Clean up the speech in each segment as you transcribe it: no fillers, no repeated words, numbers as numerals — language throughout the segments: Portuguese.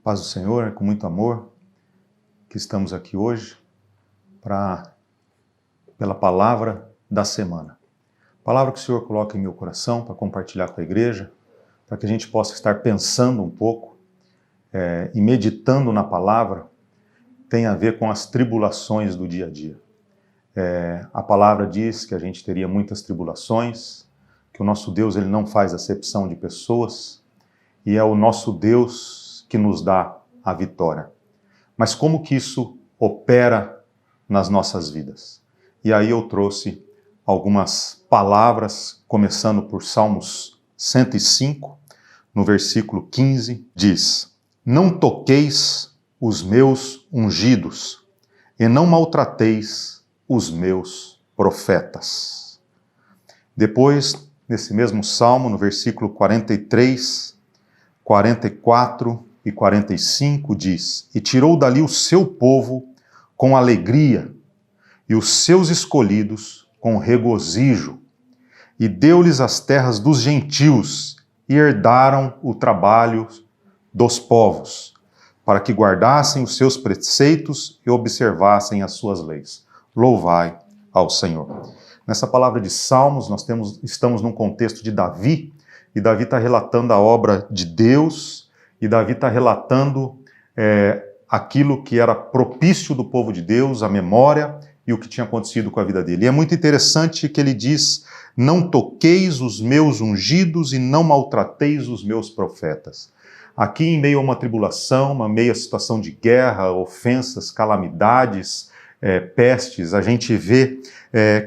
Paz do Senhor, é com muito amor que estamos aqui hoje pela palavra da semana. Palavra que o Senhor coloca em meu coração para compartilhar com a igreja, para que a gente possa estar pensando um pouco e meditando na palavra, tem a ver com as tribulações do dia a dia. A palavra diz que a gente teria muitas tribulações, que o nosso Deus ele não faz acepção de pessoas e é o nosso Deus que nos dá a vitória. Mas como que isso opera nas nossas vidas? E aí eu trouxe algumas palavras, começando por Salmos 105, no versículo 15, diz: Não toqueis os meus ungidos, e não maltrateis os meus profetas. Depois, nesse mesmo salmo, no versículo 43, 44 e 45, diz: E tirou dali o seu povo com alegria, e os seus escolhidos com regozijo, e deu-lhes as terras dos gentios, e herdaram o trabalho dos povos, para que guardassem os seus preceitos e observassem as suas leis. Louvai ao Senhor. Nessa palavra de Salmos, estamos num contexto de Davi, e Davi está relatando a obra de Deus, e Davi está relatando aquilo que era propício do povo de Deus, a memória e o que tinha acontecido com a vida dele. E é muito interessante que ele diz: não toqueis os meus ungidos e não maltrateis os meus profetas. Aqui, em meio a uma tribulação, uma meia situação de guerra, ofensas, calamidades, pestes, a gente vê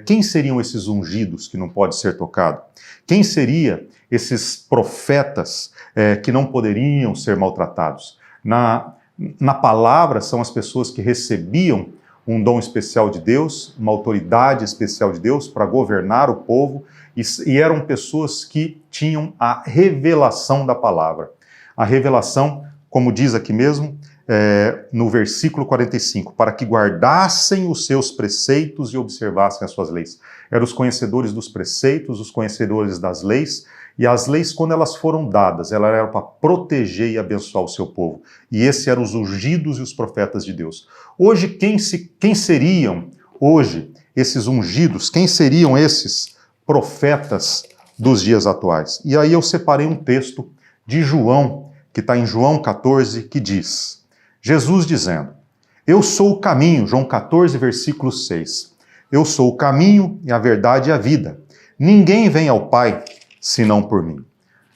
quem seriam esses ungidos que não pode ser tocado? Quem seria esses profetas que não poderiam ser maltratados? Na palavra, são as pessoas que recebiam um dom especial de Deus, uma autoridade especial de Deus para governar o povo, e eram pessoas que tinham a revelação da palavra. A revelação, como diz aqui mesmo, no versículo 45, para que guardassem os seus preceitos e observassem as suas leis. Eram os conhecedores dos preceitos, os conhecedores das leis, e as leis, quando elas foram dadas, elas eram para proteger e abençoar o seu povo. E esses eram os ungidos e os profetas de Deus. Hoje, quem seriam hoje esses ungidos? Quem seriam esses profetas dos dias atuais? E aí eu separei um texto de João, que está em João 14, que diz: Jesus dizendo: Eu sou o caminho, João 14, versículo 6. Eu sou o caminho e a verdade e a vida. Ninguém vem ao Pai senão por mim.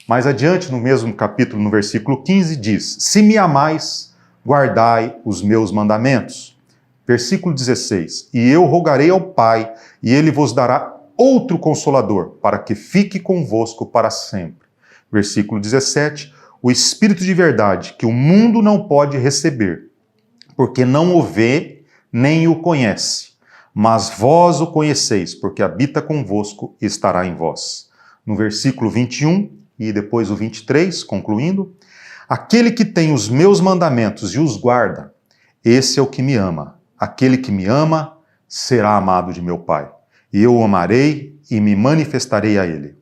Mais adiante, no mesmo capítulo, no versículo 15, diz: Se me amais, guardai os meus mandamentos. Versículo 16: E eu rogarei ao Pai, e ele vos dará outro Consolador, para que fique convosco para sempre. Versículo 17: O Espírito de verdade, que o mundo não pode receber, porque não o vê nem o conhece. Mas vós o conheceis, porque habita convosco e estará em vós. No versículo 21 e depois o 23, concluindo: Aquele que tem os meus mandamentos e os guarda, esse é o que me ama. Aquele que me ama será amado de meu Pai. E eu o amarei e me manifestarei a ele.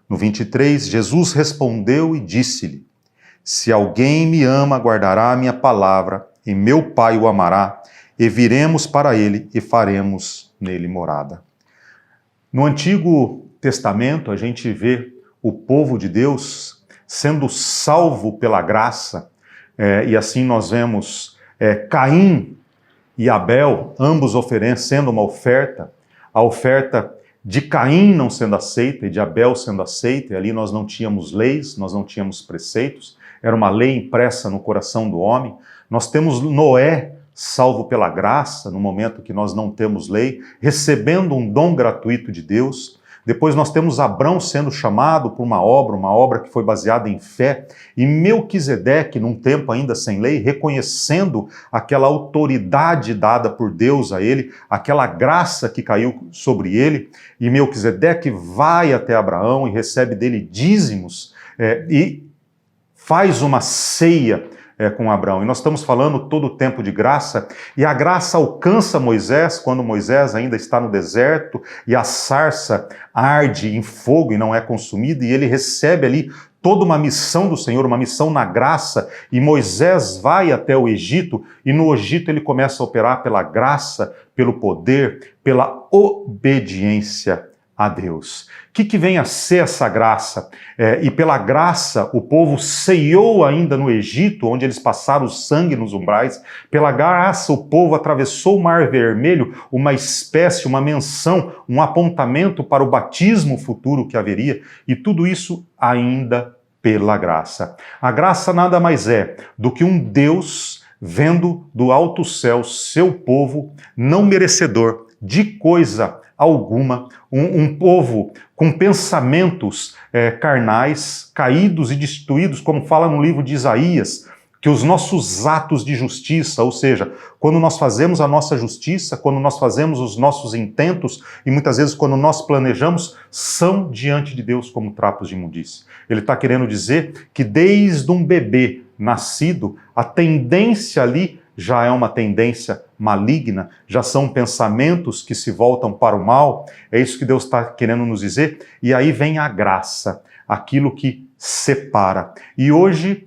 No 23, Jesus respondeu e disse-lhe: Se alguém me ama, guardará a minha palavra, e meu Pai o amará, e viremos para ele e faremos nele morada. No Antigo Testamento, a gente vê o povo de Deus sendo salvo pela graça, e assim nós vemos Caim e Abel, ambos oferecendo uma oferta, a oferta de Caim não sendo aceita e de Abel sendo aceita, e ali nós não tínhamos leis, nós não tínhamos preceitos, era uma lei impressa no coração do homem. Nós temos Noé salvo pela graça, no momento que nós não temos lei, recebendo um dom gratuito de Deus. Depois nós temos Abrão sendo chamado por uma obra que foi baseada em fé, e Melquisedeque, num tempo ainda sem lei, reconhecendo aquela autoridade dada por Deus a ele, aquela graça que caiu sobre ele, e Melquisedeque vai até Abraão e recebe dele dízimos, e faz uma ceia com Abraão. E nós estamos falando todo o tempo de graça, e a graça alcança Moisés quando Moisés ainda está no deserto e a sarça arde em fogo e não é consumida, e ele recebe ali toda uma missão do Senhor, uma missão na graça, e Moisés vai até o Egito, e no Egito ele começa a operar pela graça, pelo poder, pela obediência a Deus. O que vem a ser essa graça? E pela graça o povo ceiou ainda no Egito, onde eles passaram o sangue nos umbrais. Pela graça o povo atravessou o Mar Vermelho, uma espécie, uma menção, um apontamento para o batismo futuro que haveria, e tudo isso ainda pela graça. A graça nada mais é do que um Deus vendo do alto céu seu povo não merecedor de coisa alguma, um povo com pensamentos carnais, caídos e destruídos, como fala no livro de Isaías, que os nossos atos de justiça, ou seja, quando nós fazemos a nossa justiça, quando nós fazemos os nossos intentos, e muitas vezes quando nós planejamos, são diante de Deus como trapos de imundícia. Ele está querendo dizer que desde um bebê nascido, a tendência ali já é uma tendência maligna, já são pensamentos que se voltam para o mal, é isso que Deus está querendo nos dizer, e aí vem a graça, aquilo que separa. E hoje,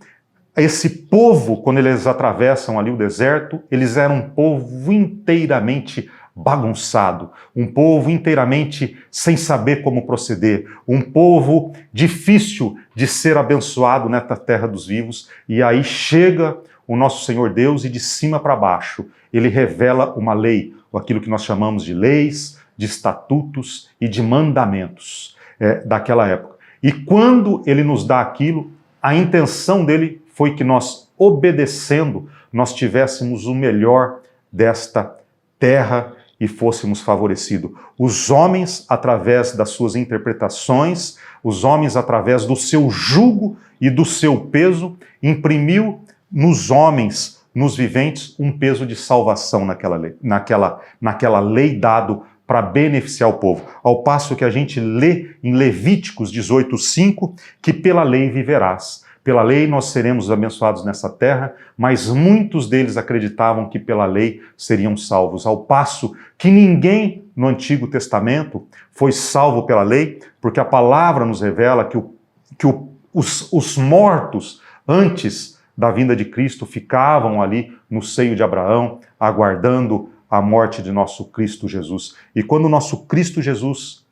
esse povo, quando eles atravessam ali o deserto, eles eram um povo inteiramente bagunçado, um povo inteiramente sem saber como proceder, um povo difícil de ser abençoado nesta terra dos vivos, e aí chega o nosso Senhor Deus e de cima para baixo ele revela uma lei, aquilo que nós chamamos de leis, de estatutos e de mandamentos daquela época. E quando ele nos dá aquilo, a intenção dele foi que nós, obedecendo, nós tivéssemos o melhor desta terra e fôssemos favorecidos. Os homens, através das suas interpretações, os homens, através do seu jugo e do seu peso, imprimiu nos homens, nos viventes, um peso de salvação naquela lei dado para beneficiar o povo. Ao passo que a gente lê em Levíticos 18:5, que pela lei viverás. Pela lei nós seremos abençoados nessa terra, mas muitos deles acreditavam que pela lei seriam salvos. Ao passo que ninguém no Antigo Testamento foi salvo pela lei, porque a palavra nos revela que os mortos antes da vinda de Cristo ficavam ali no seio de Abraão, aguardando a morte de nosso Cristo Jesus. E quando o nosso Cristo Jesus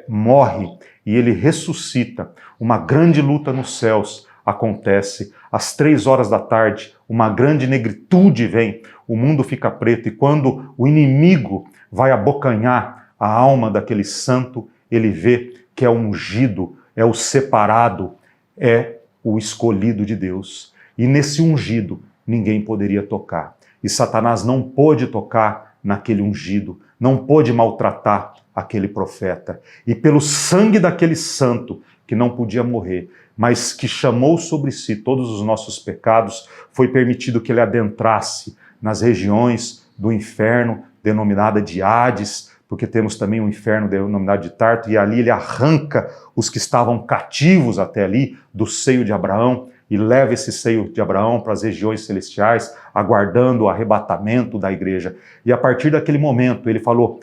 morre e ele ressuscita, uma grande luta nos céus acontece. Às 3 horas da tarde, uma grande negritude vem, o mundo fica preto, e quando o inimigo vai abocanhar a alma daquele santo, ele vê que é o ungido, é o separado, é o escolhido de Deus. E nesse ungido, ninguém poderia tocar. E Satanás não pôde tocar naquele ungido, não pôde maltratar aquele profeta. E pelo sangue daquele santo, que não podia morrer, mas que chamou sobre si todos os nossos pecados, foi permitido que ele adentrasse nas regiões do inferno, denominada de Hades, porque temos também um inferno denominado de Tarto, e ali ele arranca os que estavam cativos até ali, do seio de Abraão, e leva esse seio de Abraão para as regiões celestiais, aguardando o arrebatamento da igreja. E a partir daquele momento, ele falou,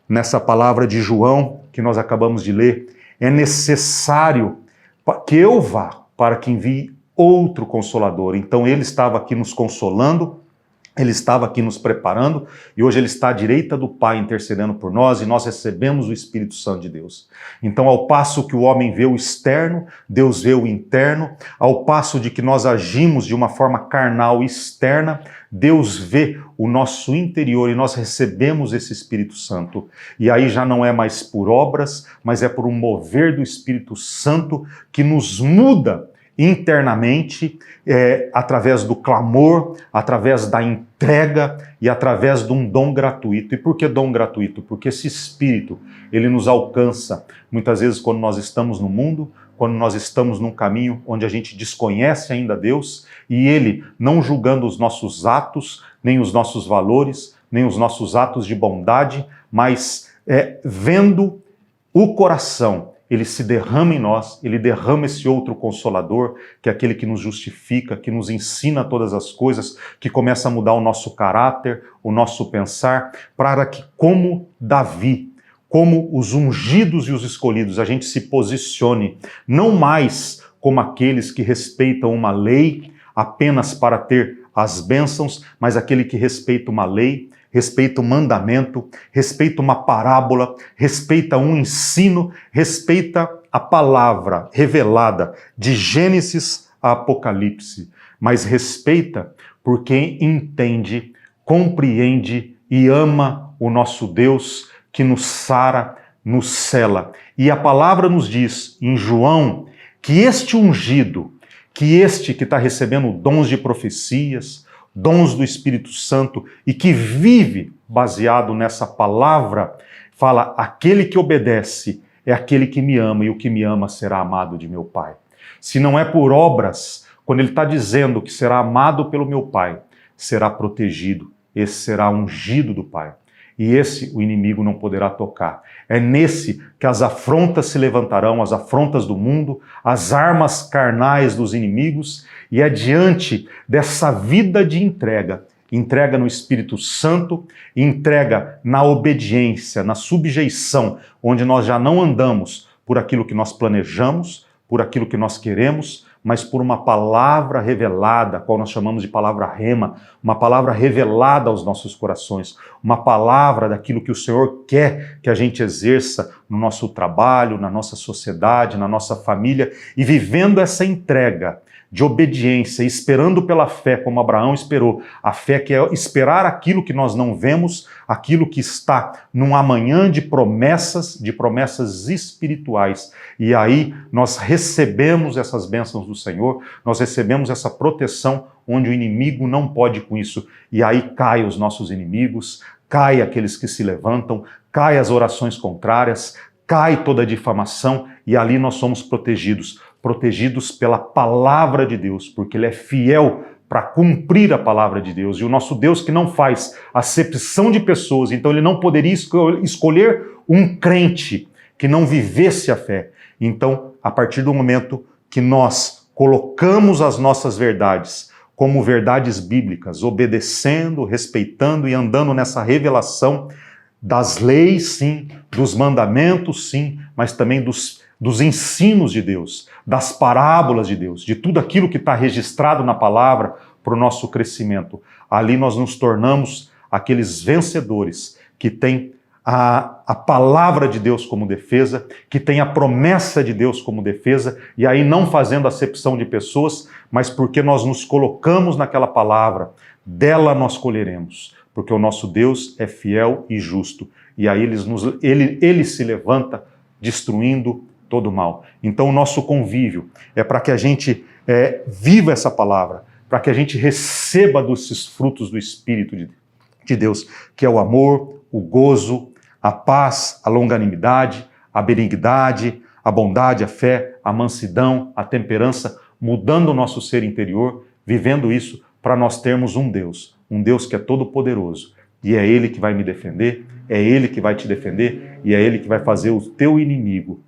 nessa palavra de João, que nós acabamos de ler, é necessário que eu vá para que envie outro Consolador. Então ele estava aqui nos consolando, ele estava aqui nos preparando, e hoje ele está à direita do Pai intercedendo por nós, e nós recebemos o Espírito Santo de Deus. Então, ao passo que o homem vê o externo, Deus vê o interno. Ao passo de que nós agimos de uma forma carnal externa, Deus vê o nosso interior, e nós recebemos esse Espírito Santo. E aí já não é mais por obras, mas é por um mover do Espírito Santo que nos muda internamente, através do clamor, através da entrega e através de um dom gratuito. E por que dom gratuito? Porque esse Espírito, ele nos alcança muitas vezes quando nós estamos no mundo, quando nós estamos num caminho onde a gente desconhece ainda Deus, e ele, não julgando os nossos atos, nem os nossos valores, nem os nossos atos de bondade, mas vendo o coração, ele se derrama em nós, ele derrama esse outro Consolador, que é aquele que nos justifica, que nos ensina todas as coisas, que começa a mudar o nosso caráter, o nosso pensar, para que, como Davi, como os ungidos e os escolhidos, a gente se posicione, não mais como aqueles que respeitam uma lei apenas para ter as bênçãos, mas aquele que respeita uma lei, respeita um mandamento, respeita uma parábola, respeita um ensino, respeita a palavra revelada de Gênesis a Apocalipse, mas respeita porque entende, compreende e ama o nosso Deus que nos sara, nos sela. E a palavra nos diz em João que este ungido, que este que está recebendo dons de profecias, dons do Espírito Santo e que vive baseado nessa palavra, fala, aquele que obedece é aquele que me ama e o que me ama será amado de meu Pai. Se não é por obras, quando ele está dizendo que será amado pelo meu Pai, será protegido, esse será ungido do Pai. E esse o inimigo não poderá tocar. É nesse que as afrontas se levantarão, as afrontas do mundo, as armas carnais dos inimigos, e é diante dessa vida de entrega, entrega no Espírito Santo, entrega na obediência, na subjeição, onde nós já não andamos por aquilo que nós planejamos, por aquilo que nós queremos, mas por uma palavra revelada, qual nós chamamos de palavra rema, uma palavra revelada aos nossos corações, uma palavra daquilo que o Senhor quer que a gente exerça no nosso trabalho, na nossa sociedade, na nossa família, e vivendo essa entrega de obediência, esperando pela fé, como Abraão esperou, a fé que é esperar aquilo que nós não vemos, aquilo que está num amanhã de promessas espirituais. E aí nós recebemos essas bênçãos do Senhor, nós recebemos essa proteção onde o inimigo não pode com isso. E aí caem os nossos inimigos, caem aqueles que se levantam, caem as orações contrárias, cai toda a difamação e ali nós somos protegidos pela palavra de Deus, porque Ele é fiel para cumprir a palavra de Deus. E o nosso Deus que não faz acepção de pessoas, então Ele não poderia escolher um crente que não vivesse a fé. Então, a partir do momento que nós colocamos as nossas verdades como verdades bíblicas, obedecendo, respeitando e andando nessa revelação das leis, sim, dos mandamentos, sim, mas também dos ensinos de Deus, das parábolas de Deus, de tudo aquilo que está registrado na palavra para o nosso crescimento. Ali nós nos tornamos aqueles vencedores que têm a palavra de Deus como defesa, que têm a promessa de Deus como defesa, e aí não fazendo acepção de pessoas, mas porque nós nos colocamos naquela palavra, dela nós colheremos, porque o nosso Deus é fiel e justo, e aí ele se levanta destruindo todo o mal. Então o nosso convívio é para que a gente viva essa palavra, para que a gente receba desses frutos do Espírito de Deus, que é o amor, o gozo, a paz, a longanimidade, a benignidade, a bondade, a fé, a mansidão, a temperança, mudando o nosso ser interior, vivendo isso para nós termos um Deus que é todo-poderoso, e é Ele que vai me defender, é Ele que vai te defender, e é Ele que vai fazer o teu inimigo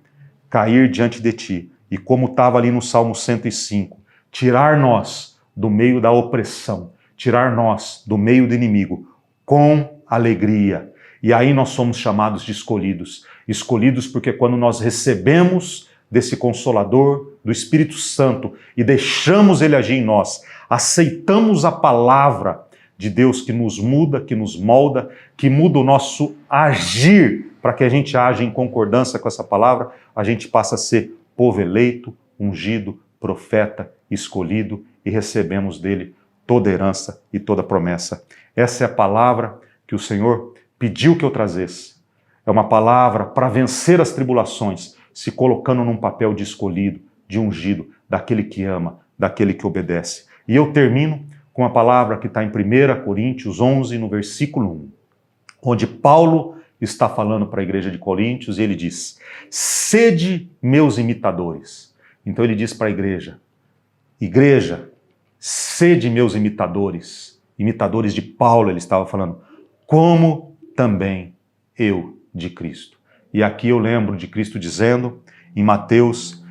cair diante de ti. E como estava ali no Salmo 105, tirar nós do meio da opressão, tirar nós do meio do inimigo com alegria. E aí nós somos chamados de escolhidos. Escolhidos porque quando nós recebemos desse Consolador, do Espírito Santo, e deixamos Ele agir em nós, aceitamos a palavra de Deus que nos muda, que nos molda, que muda o nosso agir, para que a gente age em concordância com essa palavra, a gente passa a ser povo eleito, ungido, profeta, escolhido, e recebemos dele toda herança e toda promessa. Essa é a palavra que o Senhor pediu que eu trazesse. É uma palavra para vencer as tribulações, se colocando num papel de escolhido, de ungido, daquele que ama, daquele que obedece. E eu termino com a palavra que está em 1 Coríntios 11, no versículo 1, onde Paulo está falando para a igreja de Coríntios e ele diz: sede meus imitadores. Então ele diz para a igreja, sede meus imitadores, imitadores de Paulo, ele estava falando, como também eu de Cristo. E aqui eu lembro de Cristo dizendo em Mateus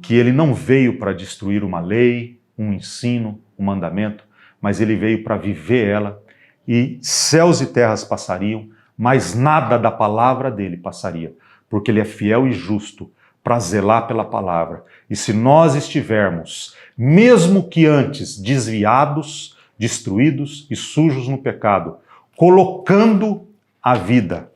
que ele não veio para destruir uma lei, um ensino, um mandamento, mas ele veio para viver ela, e céus e terras passariam, mas nada da palavra dele passaria, porque ele é fiel e justo para zelar pela palavra. E se nós estivermos, mesmo que antes desviados, destruídos e sujos no pecado, colocando a vida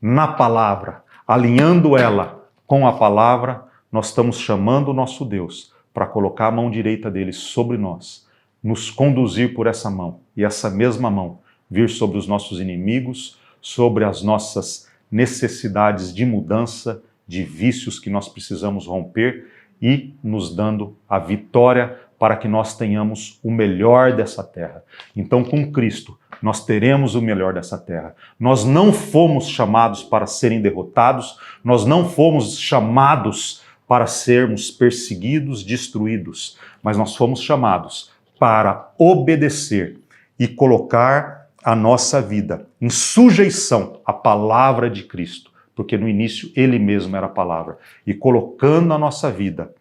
na palavra, alinhando ela com a palavra, nós estamos chamando o nosso Deus para colocar a mão direita dele sobre nós, nos conduzir por essa mão, e essa mesma mão vir sobre os nossos inimigos, sobre as nossas necessidades de mudança, de vícios que nós precisamos romper, e nos dando a vitória para que nós tenhamos o melhor dessa terra. Então, com Cristo, nós teremos o melhor dessa terra. Nós não fomos chamados para serem derrotados, nós não fomos chamados para sermos perseguidos, destruídos, mas nós fomos chamados para obedecer e colocar a nossa vida em sujeição à palavra de Cristo, porque no início ele mesmo era a palavra, e colocando a nossa vida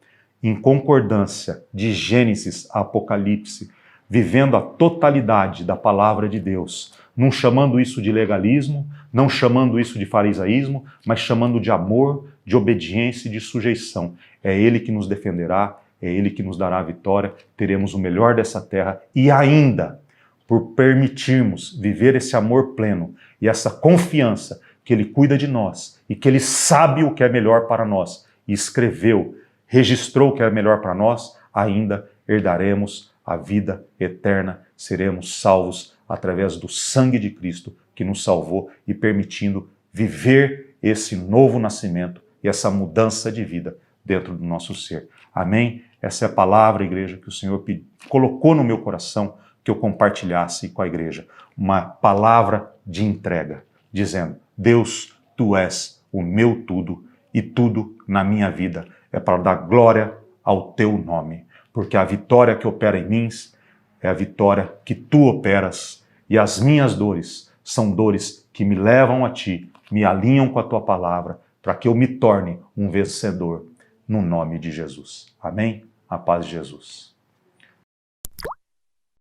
em concordância de Gênesis a Apocalipse, vivendo a totalidade da palavra de Deus, não chamando isso de legalismo, não chamando isso de farisaísmo, mas chamando de amor, de obediência e de sujeição. É Ele que nos defenderá, é Ele que nos dará a vitória, teremos o melhor dessa terra e ainda, por permitirmos viver esse amor pleno e essa confiança que Ele cuida de nós e que Ele sabe o que é melhor para nós e escreveu, registrou o que é melhor para nós, ainda herdaremos a vida eterna, seremos salvos através do sangue de Cristo que nos salvou e permitindo viver esse novo nascimento e essa mudança de vida dentro do nosso ser. Amém? Essa é a palavra, igreja, que o Senhor colocou no meu coração que eu compartilhasse com a igreja. Uma palavra de entrega, dizendo: Deus, Tu és o meu tudo e tudo na minha vida é para dar glória ao Teu nome, porque a vitória que opera em mim é a vitória que Tu operas, e as minhas dores são dores que me levam a Ti, me alinham com a Tua palavra, para que eu me torne um vencedor, no nome de Jesus. Amém? A paz de Jesus.